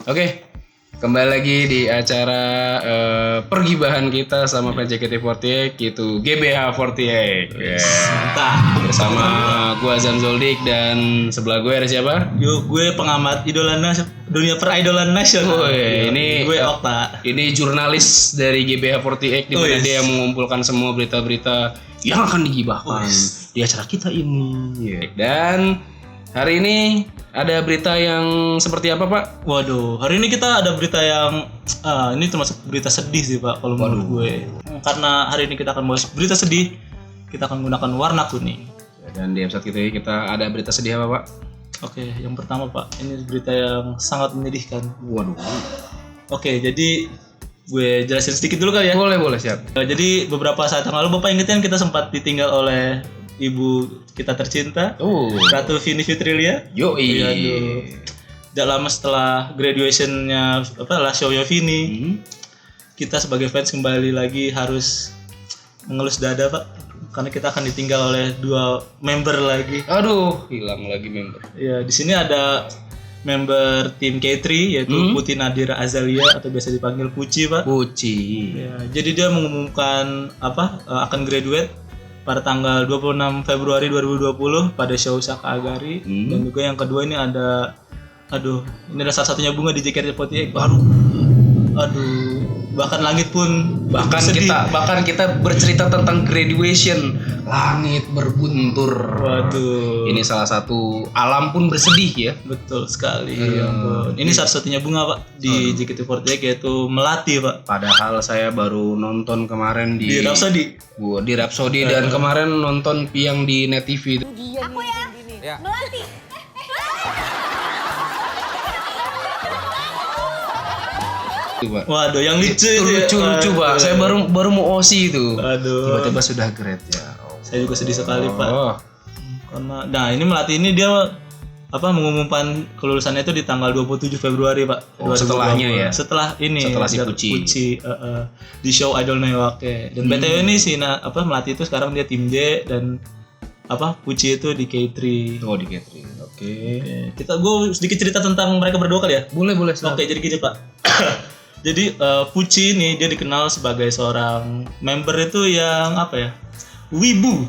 Oke, kembali lagi di acara pergibahan kita sama PJKT48 yaitu GBH48. Mantap. Bersama gua Azam Zoldik dan sebelah gue ada siapa? Yuk, gue pengamat dunia peridolan nasional. Ini gue Okta. Ini jurnalis dari GBH48 di mana dia mengumpulkan semua berita-berita yang akan digibahkan di acara kita ini. Dan hari ini ada berita yang seperti apa, Pak? Waduh, hari ini kita ada berita yang ini termasuk berita sedih sih, Pak, kalau menurut gue. Karena hari ini kita akan bahas berita sedih, kita akan menggunakan warna kuning. Dan di episode kita ada berita sedih apa, Pak? Oke, yang pertama, Pak, ini berita yang sangat menyedihkan. Waduh. Oke, jadi gue jelasin sedikit dulu kali ya. Boleh, siap. Jadi beberapa saat yang lalu Bapak ingat kan kita sempat ditinggal oleh ibu kita tercinta, Ratu Vini Fitrilia. Yoi. Aduh. Tidak lama setelah graduationnya La Show-nya Vini, kita sebagai fans kembali lagi harus mengelus dada, Pak, karena kita akan ditinggal oleh dua member lagi. Aduh, hilang lagi member. Ya, di sini ada member tim K3 yaitu Putih Nadira Azalia atau biasa dipanggil Puci, Pak. Puci. Ya, jadi dia mengumumkan akan graduate pada tanggal 26 Februari 2020 pada show Saka Agari. Dan juga yang kedua ini ada ini ada salah satunya bunga di JKT48. Aduh, bahkan langit pun sedih. kita bercerita tentang graduation, langit berbuntur. Waduh. Ini salah satu alam pun bersedih ya. Betul sekali. Ya ampun. Ini satu-satunya bunga, Pak, di JKT48 yaitu Melati, Pak. Padahal saya baru nonton kemarin di Rhapsody. Di Rhapsody dan kemarin nonton yang di Net TV. Aku ya. Melati. Waduh, yang lucu lucu, Pak. Saya baru mau OSI itu. Aduh. Tiba-tiba sudah grade ya. Saya juga sedih sekali, Pak. Karena ini Melati ini dia mengumumkan kelulusannya itu di tanggal 27 Februari, Pak. Setelahnya ya. Setelah si Puci. Di show Idol Newake. Dan BTW ini Melati itu sekarang dia tim D dan Puci itu di K3. Oh, di K3. Oke. Gue sedikit cerita tentang mereka berdua kali ya. Boleh. Oke, jadi gini, Pak. Jadi Puci ini dia dikenal sebagai seorang member itu yang wibu.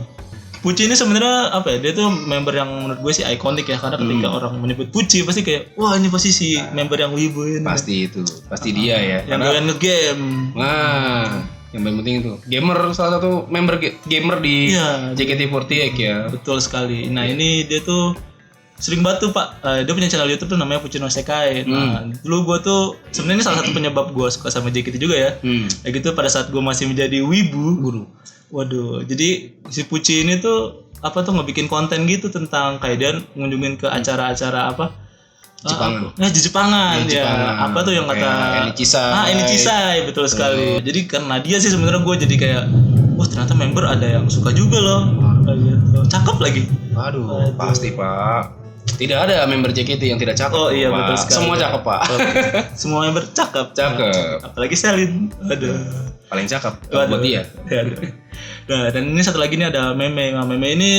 Puci ini sebenarnya dia tuh member yang menurut gue sih ikonik ya, karena ketika orang menyebut Puci pasti kayak wah ini pasti si member yang wibu ini. Pasti dia ya. Yang doyan nge-game. Wah, yang paling penting itu gamer, salah satu member gamer di JKT48 ya. Betul sekali. Nah, ini dia tuh sering banget tuh, Pak, dia punya channel YouTube tuh namanya Puchi no Sekai. Nah, dulu gue tuh sebenarnya ini salah satu penyebab gue suka sama JKT juga ya. Kayak gitu pada saat gue masih menjadi wibu. Waduh, jadi si Puchi ini tuh ngebikin konten gitu tentang kayak dia ngunjungin ke acara-acara Jepangan. Apa tuh yang kata Enicisai, betul sekali. Jadi karena dia sih sebenarnya gue jadi kayak wah, ternyata member ada yang suka juga loh. Gitu. Cakep lagi. Aduh, pasti, Pak. Tidak ada member JKT yang tidak cakep. Oh iya, Pak. betul sekali. Semua cakep, Pak. Semua member cakep. Apalagi Selin. Paling cakep buat dia. Nah, dan ini satu lagi nih ada Meme. Nah, Meme ini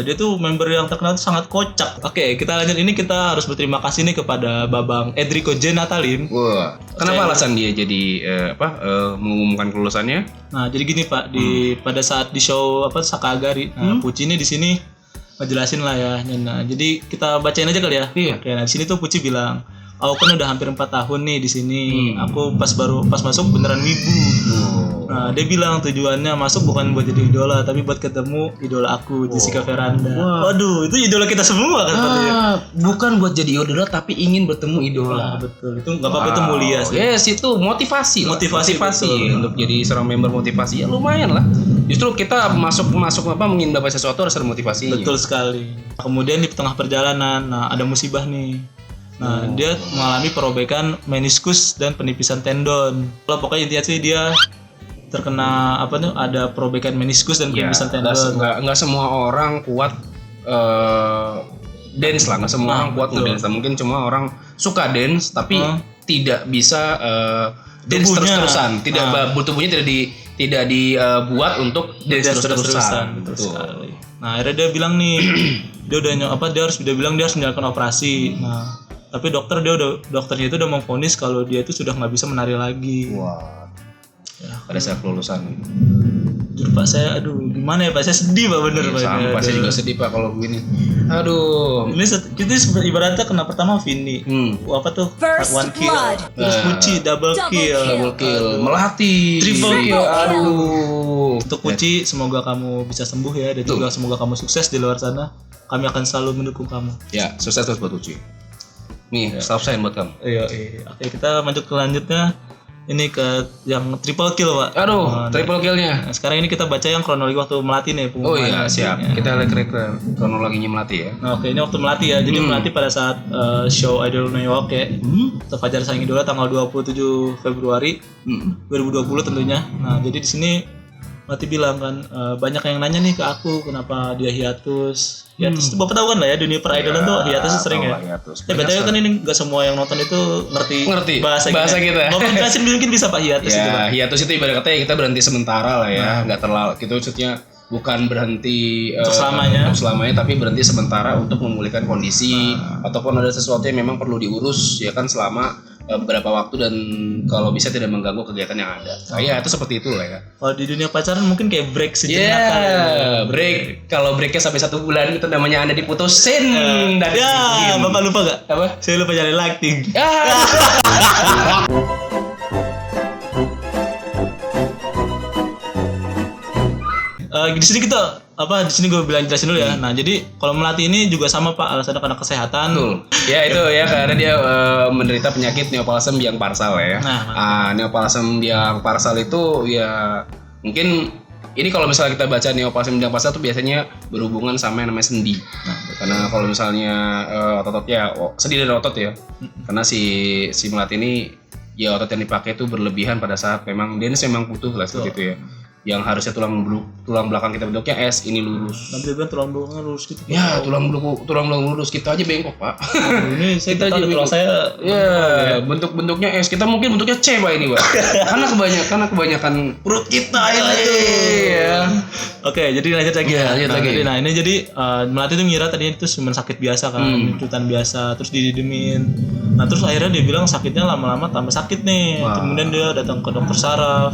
dia tuh member yang terkenal tuh sangat kocak. Oke, kita lanjut. Ini kita harus berterima kasih nih kepada Babang Edrico J. Natalin. Wah, kenapa alasan dia jadi mengumumkan kelulusannya? Nah, jadi gini, Pak, pada saat di show Saka Agari. Nah, Puci ini di sini ngejelasin lah ya. Nah, jadi kita bacain aja kali ya. Iya. Oke, nah di sini tuh Puci bilang, aku kan udah hampir 4 tahun nih di sini. Aku pas masuk beneran wibu. Nah, dia bilang tujuannya masuk bukan buat jadi idola, tapi buat ketemu idola aku, Jessica Veranda. Waduh, itu idola kita semua kan, Pak. Bukan buat jadi idola, tapi ingin bertemu idola. Betul. Itu nggak apa-apa, itu mulia sih. Yes, itu motivasi untuk jadi seorang member motivasi ya lumayan lah. Justru kita masuk ingin dapat sesuatu harus ada motivasinya. Betul sekali. Kemudian di tengah perjalanan, ada musibah nih. Nah, dia mengalami perobekan meniskus dan penipisan tendon. Kalau pokoknya intinya sih dia terkena ada perobekan meniskus dan penipisan tendon. Nggak semua orang kuat dance lah, nggak semua orang kuat ngedance. Mungkin cuma orang suka dance tapi tidak bisa dance terus-terusan. Tubuhnya tidak dibuat untuk dance terus-terusan. Betul sekali. Nah, akhirnya dia bilang nih, dia harus menjalankan operasi. Nah, Tapi dokternya itu udah memvonis kalau dia itu sudah nggak bisa menari lagi. Wah. Ya, Pada saat kelulusan. jujur Pak saya gimana ya Pak, saya sedih Pak bener Pak. Sama pasti juga sedih Pak kalau begini. Aduh. Ini kita ibaratnya kena pertama Vini. Apa tuh? First One kill. blood. Terus Puci double kill. Double kill. Melati. Triple kill. Aduh. Untuk Puci semoga kamu bisa sembuh ya, dan juga semoga kamu sukses di luar sana. Kami akan selalu mendukung kamu. Ya, sukses terus buat Uci. Nih, stop sign buat kamu. Iya. Oke, kita lanjut ke lanjutnya. Ini ke yang triple kill Pak. Aduh, triple killnya. Nah, sekarang ini kita baca yang kronologi waktu Melati nih. Oh iya, siap. Kita lihat kronologinya Melati ya. Nah, oke, ini waktu Melati ya. Jadi Melati pada saat show Idol New York ya. Fajar Saing Idola tanggal 27 Februari 2020 tentunya. Nah, jadi di sini Melati bilang kan, banyak yang nanya nih ke aku kenapa dia hiatus. Hiatus itu Bapak tahu kan lah ya, dunia peridolan tuh hiatus sering ya. Hiatus. Ya betulnya kan ini nggak semua yang nonton itu ngerti bahasa kita. Bapak jelasin mungkin bisa Pak hiatus itu Pak. Hiatus itu ibarat kata kita berhenti sementara lah ya, nggak terlalu. Itu maksudnya bukan berhenti untuk selamanya, tapi berhenti sementara untuk memulihkan kondisi ataupun ada sesuatu yang memang perlu diurus ya kan selama beberapa waktu dan kalau bisa tidak mengganggu kegiatan yang ada. Ya itu seperti itulah ya. Kalau di dunia pacaran mungkin kayak break sejenak. Break. Kalau breaknya sampai 1 bulan itu namanya Anda diputusin. Bapak lupa gak? Apa? Saya lupa nyari lighting. Di sini di sini gue jelasin dulu ya. Nah, jadi kalau Melati ini juga sama Pak, alasannya karena kesehatan. Betul. Ya itu ya karena dia menderita penyakit neoplasm biang parsal ya. Neoplasm biang parsal itu ya mungkin ini kalau misalnya kita baca neoplasm biang parsal itu biasanya berhubungan sama yang namanya sendi. Karena kalau misalnya otot-ototnya sendi dan otot ya. Karena si Melati ini ya otot yang dipakai itu berlebihan pada saat memang dia memang butuh lah seperti itu ya. Yang harusnya tulang belakang kita bentuknya S ini lurus. Nanti kan tulang belakangnya lurus gitu. Ya, tulang belakang lurus kita aja bengkok, Pak. Ini kita aja tulang saya. Ya, bentuknya S. Kita mungkin bentuknya C, Pak ini, Pak. karena kebanyakan perut kita ya. Oke, jadi lanjut lagi ya. Jadi Melati itu ngira tadinya itu cuma sakit biasa kan, cutan biasa, terus didemin. Nah, terus akhirnya dia bilang sakitnya lama-lama tambah sakit nih. Kemudian dia datang ke dokter saraf.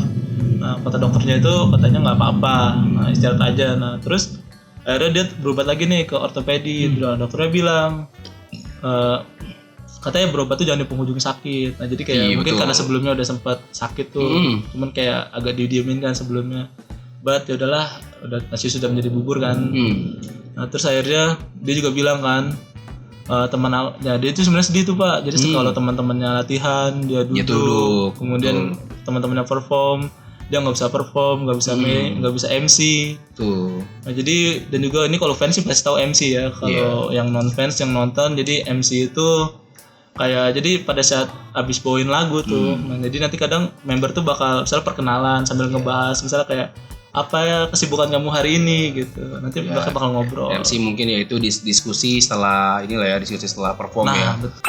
Nah, kata dokternya itu katanya nggak apa-apa, nah istirahat aja. Nah terus akhirnya dia berobat lagi nih ke ortopedi. Dokternya bilang katanya berobat tuh jangan di penghujung sakit. Nah jadi kayak mungkin karena sebelumnya udah sempat sakit tuh, cuman kayak agak didiemin kan sebelumnya. Ya udahlah, nasi sudah menjadi bubur kan. Nah terus akhirnya dia juga bilang kan, dia itu sebenarnya sedih tuh Pak. Jadi kalau teman-temannya latihan dia duduk. Kemudian teman-temannya perform, dia nggak bisa perform, nggak bisa MC tuh. Nah jadi dan juga ini kalau fans sih pasti tahu MC ya. Kalau yang non fans yang nonton, jadi MC itu kayak jadi pada saat abis bawain lagu tuh. Nah jadi nanti kadang member tuh bakal misalnya perkenalan sambil ngebahas misalnya kayak apa ya kesibukan kamu hari ini gitu. Nanti mereka bakal ngobrol. MC mungkin ya itu diskusi setelah diskusi setelah perform ya. Betul.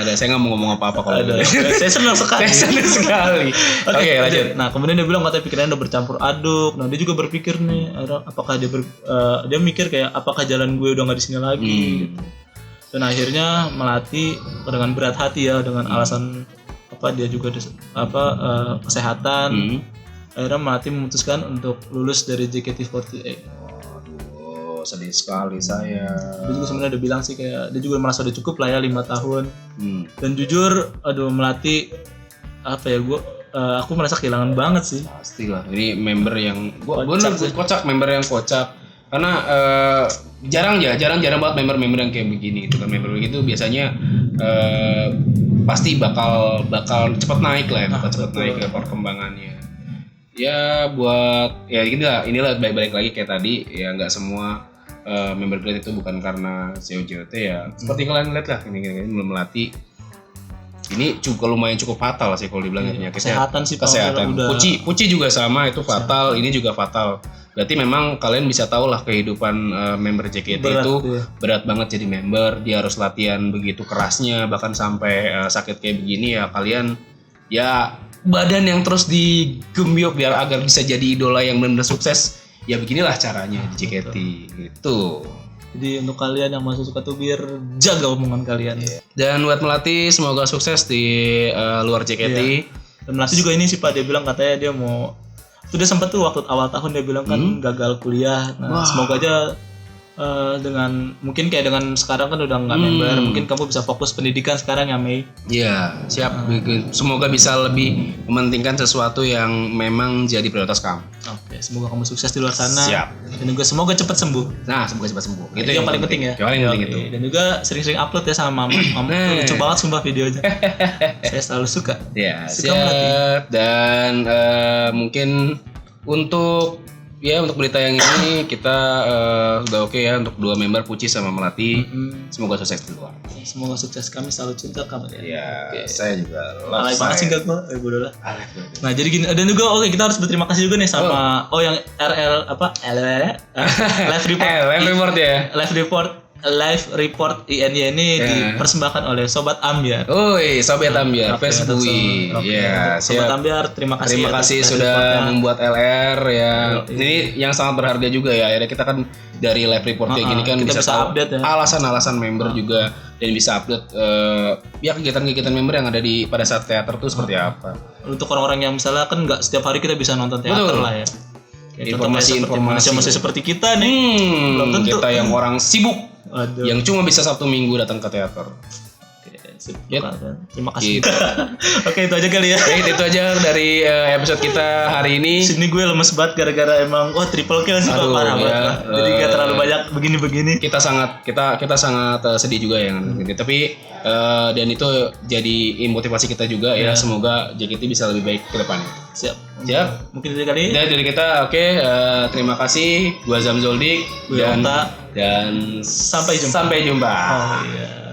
Saya nggak mau ngomong apa-apa kalau saya senang sekali. Oke, lanjut. Nah kemudian dia bilang katanya pikirannya udah bercampur aduk. Nah dia juga berpikir nih, apakah dia mikir kayak apakah jalan gue udah nggak di sini lagi. Gitu. Dan akhirnya Melati dengan berat hati ya, dengan alasan dia juga kesehatan. Akhirnya Melati memutuskan untuk lulus dari JKT48. Sedih sekali saya. Dia juga sebenarnya udah bilang sih kayak dia juga merasa udah cukup lah ya 5 tahun. Dan jujur, Melati aku merasa kehilangan banget sih. Pastilah. Ini member yang member yang kocak. Karena jarang banget member yang kayak begini itu kan. Member begitu biasanya pasti bakal cepat naik lah ya, naik ke perkembangannya. Ya buat ya inilah balik lagi kayak tadi ya, nggak semua member grade itu bukan karena COJOT ya. Seperti kalian lihat lah ini Melati ini juga lumayan cukup fatal sih kalau dibilang penyakitnya. Kesehatan. Puci juga sama itu fatal, ini juga fatal. Berarti memang kalian bisa tahu lah kehidupan member JKT berat banget jadi member. Dia harus latihan begitu kerasnya bahkan sampai sakit kayak begini ya. Kalian ya badan yang terus digembyok biar agar bisa jadi idola yang benar-benar sukses. Ya beginilah caranya di JKT gitu. Jadi untuk kalian yang masih suka tubir, jaga omongan kalian. Dan buat Melati semoga sukses di luar JKT. Dan Melati juga ini sih Pak, dia bilang katanya dia mau, itu dia sempat tuh waktu awal tahun dia bilang kan gagal kuliah. Nah, semoga aja dengan mungkin kayak dengan sekarang kan udah nggak member, mungkin kamu bisa fokus pendidikan sekarang ya Mei. Iya, siap. Semoga bisa lebih mementingkan sesuatu yang memang jadi prioritas kamu. Oke, semoga kamu sukses di luar sana. Siap. Dan juga semoga cepat sembuh. Nah, semoga cepat sembuh. Itu yang paling penting ya. Yang paling penting itu. Dan juga sering-sering upload ya sama Mama. Mama tuh lucu banget sumpah videonya. Saya selalu suka. Ya, Suka siap. Melati. Dan mungkin untuk berita yang ini kita udah oke ya untuk 2 member Puci sama Melati. Semoga sukses di luar. Semoga sukses, kami selalu cinta kamu ya. Ya, saya juga love Alay banget sih enggak gua. Bodoh lah. Alay. Nah, jadi gini, dan juga kita harus berterima kasih juga nih sama yang live report. Live report ya. Live report INY ini dipersembahkan oleh Sobat Ambiar. Sobat Ambiar, Facebook. Ya, Sobat Ambiar, terima kasih. Terima kasih sudah membuat LR ya. Ini yang sangat berharga juga ya. Akhirnya kita kan dari live report kayak gini kan kita bisa tahu update ya. alasan-alasan member juga dan bisa update kegiatan-kegiatan member yang ada di pada saat teater tuh seperti apa. Untuk orang-orang yang misalnya kan nggak setiap hari kita bisa nonton teater lah ya. Informasi masih seperti kita nih. Belum tentu. Kita yang orang sibuk. Aduh. Yang cuma bisa Sabtu Minggu datang ke teater. Terima kasih. Gitu. Oke, itu aja kali ya. Itu aja dari episode kita hari ini. Sini gue lemes banget gara-gara emang triple kill sih Pak, parah banget. Jadi gak terlalu banyak begini-begini. Kita sangat sedih juga ya. Tapi dan itu jadi motivasi kita juga ya. Semoga JKT bisa lebih baik ke depannya. Siap. Mungkin itu kali. Dan dari kita terima kasih. Gua Zamzoldik dan dan sampai jumpa. Sampai jumpa. Oh iya.